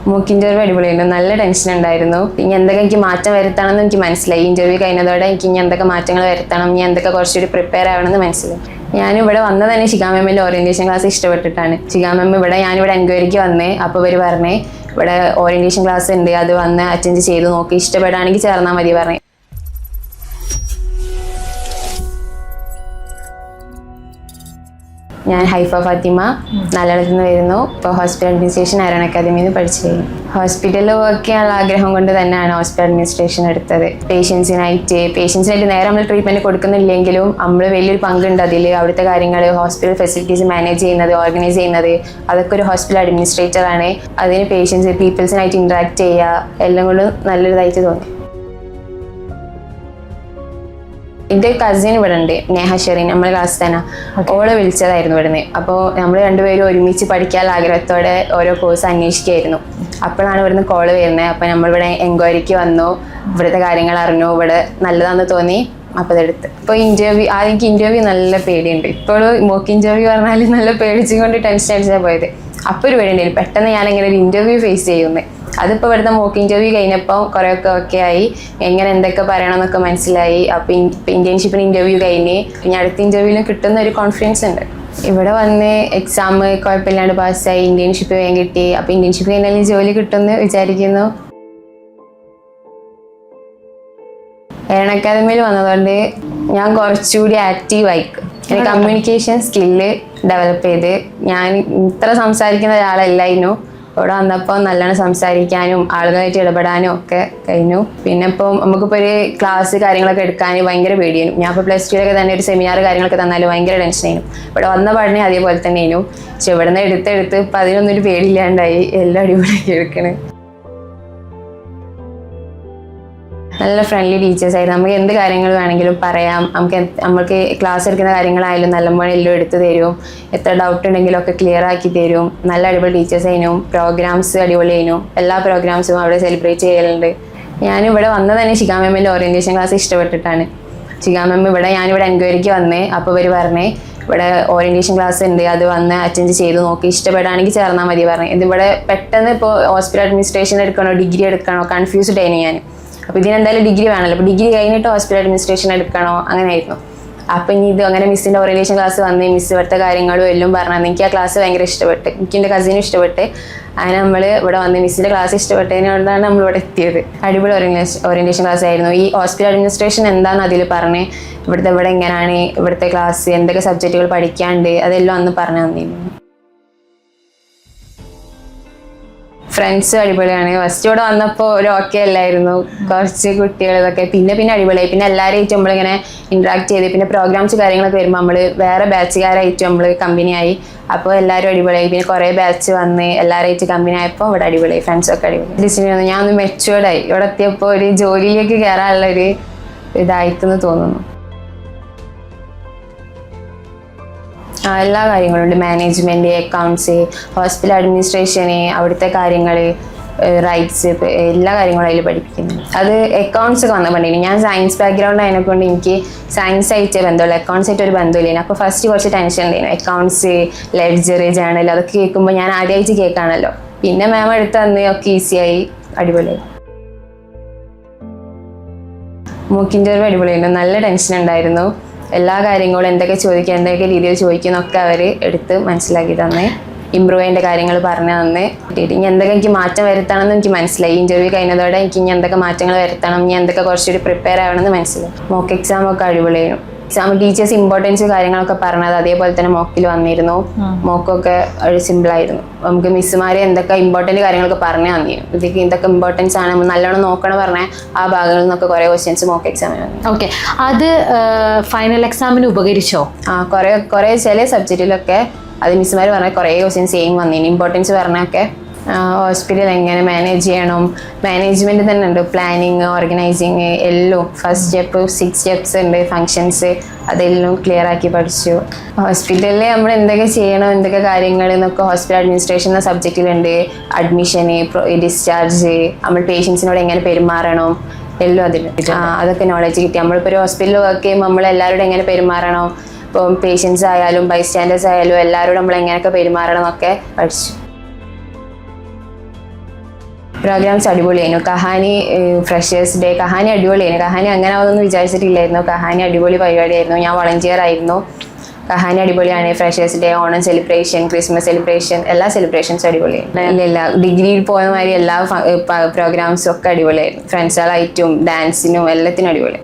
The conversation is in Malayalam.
മൂക്ക് ഇന്റർവ്യൂ അടിപൊളിയായിരുന്നു. നല്ല ടെൻഷൻ ഉണ്ടായിരുന്നു. ഇനി എന്തൊക്കെ എനിക്ക് മാറ്റം വരുത്തണമെന്ന് എനിക്ക് മനസ്സിലായി. ഇന്റർവ്യൂ കഴിഞ്ഞതോടെ എനിക്ക് ഇനി എന്തൊക്കെ മാറ്റങ്ങൾ വരുത്തണം, ഇനി എന്തൊക്കെ കുറച്ചുകൂടി പ്രിപ്പയർ ആവണമെന്ന് മനസ്സിലായി. ഞാനിവിടെ വന്നത് തന്നെ ഷിഗ മാമിന്റെ ഓറിയന്റേഷൻ ക്ലാസ് ഇഷ്ടപ്പെട്ടിട്ടാണ്. ഷിഗ മാം ഞാനിവിടെ എൻക്വയറിക്ക് വന്നേ, അപ്പോൾ ഇവർ പറഞ്ഞേ ഇവിടെ ഓറിയന്റേഷൻ ക്ലാസ് ഉണ്ട്, അത് വന്ന് അറ്റൻഡ് ചെയ്ത് നോക്കി, ഇഷ്ടപ്പെടുകയാണെങ്കിൽ ചേർന്നാൽ മതി പറഞ്ഞേ. ഞാൻ ഹൈഫ ഫാത്തിമ, നാലാളത്തിൽ നിന്ന് വരുന്നു. ഇപ്പോൾ ഹോസ്പിറ്റൽ അഡ്മിനിസ്ട്രേഷൻ അയൺ അക്കാദമിയിൽ നിന്ന് പഠിച്ചു കഴിഞ്ഞു. ഹോസ്പിറ്റലിൽ വർക്ക് ചെയ്യാനുള്ള ആഗ്രഹം കൊണ്ട് തന്നെയാണ് ഹോസ്പിറ്റൽ അഡ്മിനിസ്ട്രേഷൻ എടുത്തത്. പേഷ്യൻസിനായിട്ട് നേരെ നമ്മൾ ട്രീറ്റ്മെന്റ് കൊടുക്കുന്നില്ലെങ്കിലും നമ്മൾ വലിയൊരു പങ്കുണ്ട് അതിൽ. അവിടുത്തെ കാര്യങ്ങൾ, ഹോസ്പിറ്റൽ ഫെസിലിറ്റീസ് മാനേജ് ചെയ്യുന്നത്, ഓർഗനൈസ് ചെയ്യുന്നത്, അതൊക്കെ ഒരു ഹോസ്പിറ്റൽ അഡ്മിനിസ്ട്രേറ്റർ ആണ്. അതിന് പീപ്പിൾസിനായിട്ട് ഇന്ററാക്ട് ചെയ്യുക, എല്ലാം കൊണ്ടും നല്ലൊരിതായിട്ട് തോന്നി. എൻ്റെ കസിൻ ഇവിടെ ഉണ്ട്, നേഹ ഷെറിൻ, നമ്മളെ ക്ലാസ് തന്നെ. ഓളെ വിളിച്ചതായിരുന്നു ഇവിടുന്ന്. അപ്പോൾ നമ്മൾ രണ്ടുപേരും ഒരുമിച്ച് പഠിക്കാനുള്ള ആഗ്രഹത്തോടെ ഓരോ കോഴ്സ് അന്വേഷിക്കുകയായിരുന്നു. അപ്പോഴാണ് ഇവിടുന്ന് കോള് വരുന്നത്. അപ്പോൾ നമ്മളിവിടെ എൻക്വയറിക്ക് വന്നു, ഇവിടുത്തെ കാര്യങ്ങൾ അറിഞ്ഞു, ഇവിടെ നല്ലതാണെന്ന് തോന്നി, അപ്പോൾ അതെടുത്ത്. ഇപ്പോൾ എനിക്ക് ഇന്റർവ്യൂ നല്ല പേടിയുണ്ട്. ഇപ്പോഴും മോക്ക് ഇന്റർവ്യൂ പറഞ്ഞാൽ നല്ല പേടിച്ചും കൊണ്ട് ടെൻഷൻ അടിച്ചാൽ പോയത്. അപ്പോൾ ഒരു പേടിയുണ്ടായിരുന്നു, പെട്ടെന്ന് ഞാൻ എങ്ങനെ ഒരു ഇന്റർവ്യൂ ഫേസ് ചെയ്യുന്നത്. അതിപ്പോൾ ഇവിടുത്തെ മോക്ക് ഇന്റർവ്യൂ കഴിഞ്ഞപ്പോൾ കുറേയൊക്കെ ഓക്കെ ആയി, എങ്ങനെ എന്തൊക്കെ പറയണമെന്നൊക്കെ മനസ്സിലായി. അപ്പോൾ ഇന്റേൺഷിപ്പിന് ഇന്റർവ്യൂ കഴിഞ്ഞ് ഇനി അടുത്ത ഇന്റർവ്യൂവിലും കിട്ടുന്ന ഒരു കോൺഫിഡൻസ് ഉണ്ട്. ഇവിടെ വന്ന് എക്സാം കുഴപ്പമില്ലാണ്ട് പാസ്സായി, ഇന്റേൺഷിപ്പ് വേഗം കിട്ടി. അപ്പോൾ ഇന്റേൺഷിപ്പ് കഴിഞ്ഞാൽ ജോലി കിട്ടുമെന്ന് വിചാരിക്കുന്നു. അയൺ അക്കാദമിയിൽ വന്നതുകൊണ്ട് ഞാൻ കുറച്ചുകൂടി ആക്റ്റീവായി, കമ്മ്യൂണിക്കേഷൻ സ്കില്ല് ഡെവലപ്പ് ചെയ്ത്. ഞാൻ ഇത്ര സംസാരിക്കുന്ന ഒരാളല്ലായിരുന്നു. ഇവിടെ വന്നപ്പോൾ നല്ലോണം സംസാരിക്കാനും ആളുകളായിട്ട് ഇടപെടാനും ഒക്കെ കഴിഞ്ഞു. പിന്നെ ഇപ്പോൾ നമുക്കിപ്പോൾ ഒരു ക്ലാസ് കാര്യങ്ങളൊക്കെ എടുക്കാൻ ഭയങ്കര പേടിയായിരുന്നു. ഞാൻ ഇപ്പോൾ +2 തന്നെ ഒരു സെമിനാർ കാര്യങ്ങളൊക്കെ തന്നാലും ഭയങ്കര ടെൻഷനായിരുന്നു. ഇവിടെ വന്ന പാടിനെ അതേപോലെ തന്നെ ആയിരുന്നു. പക്ഷെ ഇവിടെ നിന്ന് എടുത്ത് ഇപ്പം അതിനൊന്നും ഒരു പേടിയില്ലാണ്ടായി, എല്ലാം അടിപൊളിയാക്കി എടുക്കണേ. നല്ല ഫ്രണ്ട്ലി ടീച്ചേഴ്സായിരുന്നു. നമുക്ക് എന്ത് കാര്യങ്ങൾ വേണമെങ്കിലും പറയാം. നമ്മൾക്ക് ക്ലാസ് എടുക്കുന്ന കാര്യങ്ങളായാലും നല്ലപോലെ എല്ലാം എടുത്തു തരും. എത്ര ഡൗട്ട് ഉണ്ടെങ്കിലും ഒക്കെ ക്ലിയർ ആക്കി തരും. നല്ല അടിപൊളി ടീച്ചേഴ്സായിരുന്നു. പ്രോഗ്രാംസ് അടിപൊളിയായിരുന്നു. എല്ലാ പ്രോഗ്രാംസും അവിടെ സെലിബ്രേറ്റ് ചെയ്യലുണ്ട്. ഞാനിവിടെ വന്നത് തന്നെ ഷിഗ മാമിൻ്റെ ഓറിയന്റേഷൻ ക്ലാസ് ഇഷ്ടപ്പെട്ടിട്ടാണ്. ഷിഗ മാം ഞാനിവിടെ എൻക്വയറിക്ക് വന്നേ, അപ്പോൾ ഇവർ പറഞ്ഞേ ഇവിടെ ഓറിയന്റേഷൻ ക്ലാസ് ഉണ്ട്, അത് വന്ന് അറ്റൻഡ് ചെയ്ത് നോക്കി, ഇഷ്ടപ്പെടുകയാണെങ്കിൽ ചേർന്നാൽ മതി പറഞ്ഞു. ഇതിവിടെ പെട്ടെന്ന് ഇപ്പോൾ ഹോസ്പിറ്റൽ അഡ്മിനിസ്ട്രേഷൻ എടുക്കണോ ഡിഗ്രി എടുക്കണോ കൺഫ്യൂസ്ഡ് ആയിരുന്നു ഞാൻ. അപ്പോൾ ഇതിനെന്തായാലും ഡിഗ്രി വേണമല്ലോ. അപ്പോൾ ഡിഗ്രി കഴിഞ്ഞിട്ട് ഹോസ്പിറ്റൽ അഡ്മിനിസ്ട്രേഷൻ എടുക്കണോ അങ്ങനെയായിരുന്നു. അപ്പം ഇനി ഇത് അങ്ങനെ മിസ്സിൻ്റെ ഓറിയന്റേഷൻ ക്ലാസ് വന്ന് മിസ് ഇവിടുത്തെ കാര്യങ്ങളും എല്ലാം പറഞ്ഞു. എനിക്ക് ആ ക്ലാസ് ഭയങ്കര ഇഷ്ടപ്പെട്ട്, എനിക്ക് എൻ്റെ കസിനും ഇഷ്ടപ്പെട്ട്. അങ്ങനെ നമ്മൾ ഇവിടെ വന്ന് മിസ്സിൻ്റെ ക്ലാസ് ഇഷ്ടപ്പെട്ടതിനോടാണ് നമ്മളിവിടെ എത്തിയത്. അടിപൊളി ഓറിയന്റേഷൻ ക്ലാസ് ആയിരുന്നു. ഈ ഹോസ്പിറ്റൽ അഡ്മിനിസ്ട്രേഷൻ എന്താണെന്ന് അതിൽ പറഞ്ഞ് ഇവിടെ എങ്ങനെയാണ് ഇവിടുത്തെ ക്ലാസ്, എന്തൊക്കെ സബ്ജക്റ്റുകൾ പഠിക്കാണ്ട് അതെല്ലാം അന്ന് പറഞ്ഞു തന്നിരുന്നു. ഫ്രണ്ട്സ് അടിപൊളിയാണ്. ഫസ്റ്റ് ഇവിടെ വന്നപ്പോൾ ഒരു ഓക്കെ അല്ലായിരുന്നു, കുറച്ച് കുട്ടികൾ ഇതൊക്കെ. പിന്നെ അടിപൊളിയായി. പിന്നെ എല്ലാവരായിട്ടും നമ്മളിങ്ങനെ ഇന്ററാക്ട് ചെയ്ത്, പിന്നെ പ്രോഗ്രാംസ് കാര്യങ്ങളൊക്കെ വരുമ്പോൾ നമ്മൾ വേറെ ബാച്ചുകാരായിട്ട് നമ്മൾ കമ്പനിയായി. അപ്പോൾ എല്ലാവരും അടിപൊളിയായി. പിന്നെ കുറേ ബാച്ച് വന്ന് എല്ലാവരായിട്ട് കമ്പനി ആയപ്പോൾ ഇവിടെ അടിപൊളിയായി. ഫ്രണ്ട്സൊക്കെ അടിപൊളി. ഡിസിഷൻ ഞാൻ ഒന്ന് മെച്ചുവേർഡായി. ഇവിടെ എത്തിയപ്പോൾ ഒരു ജോലിയിലേക്ക് കയറാനുള്ളൊരു ഇതായിട്ടെന്ന് തോന്നുന്നു. എല്ലാ കാര്യങ്ങളും ഉണ്ട്. മാനേജ്മെൻറ്റ്, അക്കൗണ്ട്സ്, ഹോസ്പിറ്റൽ അഡ്മിനിസ്ട്രേഷന്, അവിടുത്തെ കാര്യങ്ങൾ, റൈറ്റ്സ്, എല്ലാ കാര്യങ്ങളും അതിൽ പഠിപ്പിക്കുന്നു. അത് അക്കൗണ്ട്സ് ഒക്കെ വന്നപ്പോഴേക്കും ഞാൻ സയൻസ് ബാക്ക്ഗ്രൗണ്ട് അതിനെക്കൊണ്ട് എനിക്ക് സയൻസ് ആയിട്ട് ബന്ധമുള്ളൂ, അക്കൗണ്ട്സ് ആയിട്ട് ഒരു ബന്ധമില്ല. അപ്പോൾ ഫസ്റ്റ് കുറച്ച് ടെൻഷൻ ഉണ്ടായിരുന്നു. അക്കൗണ്ട്സ്, ലെഡ്ജർ, ജേണൽ അതൊക്കെ കേൾക്കുമ്പോൾ ഞാൻ ആദ്യമായിട്ട് കേൾക്കാണല്ലോ. പിന്നെ മാം എടുത്ത് തന്ന് ഒക്കെ ഈസിയായി, അടിപൊളിയായി. മൂക്ക് ഇന്റർവ്യൂ അടിപൊളിയായിരുന്നു. നല്ല ടെൻഷൻ ഉണ്ടായിരുന്നു. എല്ലാ കാര്യങ്ങളും എന്തൊക്കെ ചോദിക്കുക, എന്തൊക്കെ രീതിയിൽ ചോദിക്കുന്നൊക്കെ അവർ എടുത്ത് മനസ്സിലാക്കി തന്നെ ഇമ്പ്രൂവ് ചെയ്യേണ്ട കാര്യങ്ങൾ പറഞ്ഞു തന്ന്. ഇനി എന്തൊക്കെ എനിക്ക് മാറ്റം വരുത്തണമെന്ന് എനിക്ക് മനസ്സിലായി. ഇന്റർവ്യൂ കഴിഞ്ഞതോടെ എനിക്ക് ഇനി എന്തൊക്കെ മാറ്റങ്ങൾ വരുത്തണം, ഇനി എന്തൊക്കെ കുറച്ചുകൂടി പ്രിപ്പയർ ആവണമെന്ന് മനസ്സിലായി. മോക്ക് എക്സാം ഒക്കെ അടിപൊളിയായിരുന്നു. എക്സാം ടീച്ചേഴ്സ് ഇമ്പോർട്ടൻസ് കാര്യങ്ങളൊക്കെ പറഞ്ഞത് അതേപോലെ തന്നെ മോക്കിൽ വന്നിരുന്നു. മോക്കൊക്കെ ഒരു സിമ്പിളായിരുന്നു. നമുക്ക് മിസ്സുമാരെ എന്തൊക്കെ ഇമ്പോർട്ടൻറ്റ് കാര്യങ്ങളൊക്കെ പറഞ്ഞു തന്നിരുന്നു. ഇതൊക്കെ ഇമ്പോർട്ടൻസ് ആണ്, നമ്മൾ നല്ലോണം നോക്കണം പറഞ്ഞ ആ ഭാഗങ്ങളിൽ നിന്നൊക്കെ കുറേ ക്വസ്റ്റ്യൻസ് മോക്ക് എക്സാമിന് വന്നു. ഓക്കെ, അത് ഫൈനൽ എക്സാമിന് ഉപകരിച്ചോ? കുറേ ചില സബ്ജക്റ്റിലൊക്കെ അത് മിസ്സുമാർ പറഞ്ഞ കുറേ ക്വസ്റ്റ്യൻസ് സെയിം വന്നിരുന്നു. ഇമ്പോർട്ടൻസ് പറഞ്ഞൊക്കെ ഹോസ്പിറ്റൽ എങ്ങനെ മാനേജ് ചെയ്യണം, മാനേജ്മെൻറ്റ് തന്നെ ഉണ്ട്, പ്ലാനിങ്, ഓർഗനൈസിങ് എല്ലാം. ഫസ്റ്റ് സ്റ്റെപ്പ് 6 സ്റ്റെപ്സ് ഉണ്ട്, ഫങ്ഷൻസ്, അതെല്ലാം ക്ലിയർ ആക്കി പഠിച്ചു. ഹോസ്പിറ്റലിൽ നമ്മൾ എന്തൊക്കെ ചെയ്യണം, എന്തൊക്കെ കാര്യങ്ങൾ എന്നൊക്കെ ഹോസ്പിറ്റൽ അഡ്മിനിസ്ട്രേഷൻ എന്ന സബ്ജക്റ്റിലുണ്ട്. അഡ്മിഷന്, ഡിസ്ചാർജ്, നമ്മൾ പേഷ്യൻസിനോട് എങ്ങനെ പെരുമാറണം, എല്ലാം അതിൽ അതൊക്കെ നോളജ് കിട്ടി. നമ്മളിപ്പോൾ ഒരു ഹോസ്പിറ്റലിൽ വർക്ക് ചെയ്യുമ്പോൾ നമ്മളെല്ലാവരോടും എങ്ങനെ പെരുമാറണം, ഇപ്പം പേഷ്യൻസ് ആയാലും ബൈസ്റ്റാൻഡേഴ്സ് ആയാലും എല്ലാവരോടും നമ്മൾ എങ്ങനെയൊക്കെ പെരുമാറണം എന്നൊക്കെ പഠിച്ചു. പ്രോഗ്രാംസ് അടിപൊളിയായിരുന്നു. കഹാനി ഫ്രഷേഴ്സ് ഡേ കഹാനി അടിപൊളിയായിരുന്നു. കഹാനി അങ്ങനെ ആവുമെന്ന് വിചാരിച്ചിട്ടില്ലായിരുന്നു. കഹാനി അടിപൊളി പരിപാടിയായിരുന്നു. ഞാൻ വളണ്ടിയർ ആയിരുന്നു. കഹാനി അടിപൊളിയാണ്. Freshers day, Onam celebration, Christmas celebration, എല്ലാ സെലിബ്രേഷൻസും അടിപൊളിയായിരുന്നു. ഇല്ല ഡിഗ്രിയിൽ പോയ മാതിരി എല്ലാ പ്രോഗ്രാംസും ഒക്കെ അടിപൊളിയായിരുന്നു. ഫ്രണ്ട്സുകളായിട്ടും ഡാൻസിനും എല്ലാത്തിനും അടിപൊളി.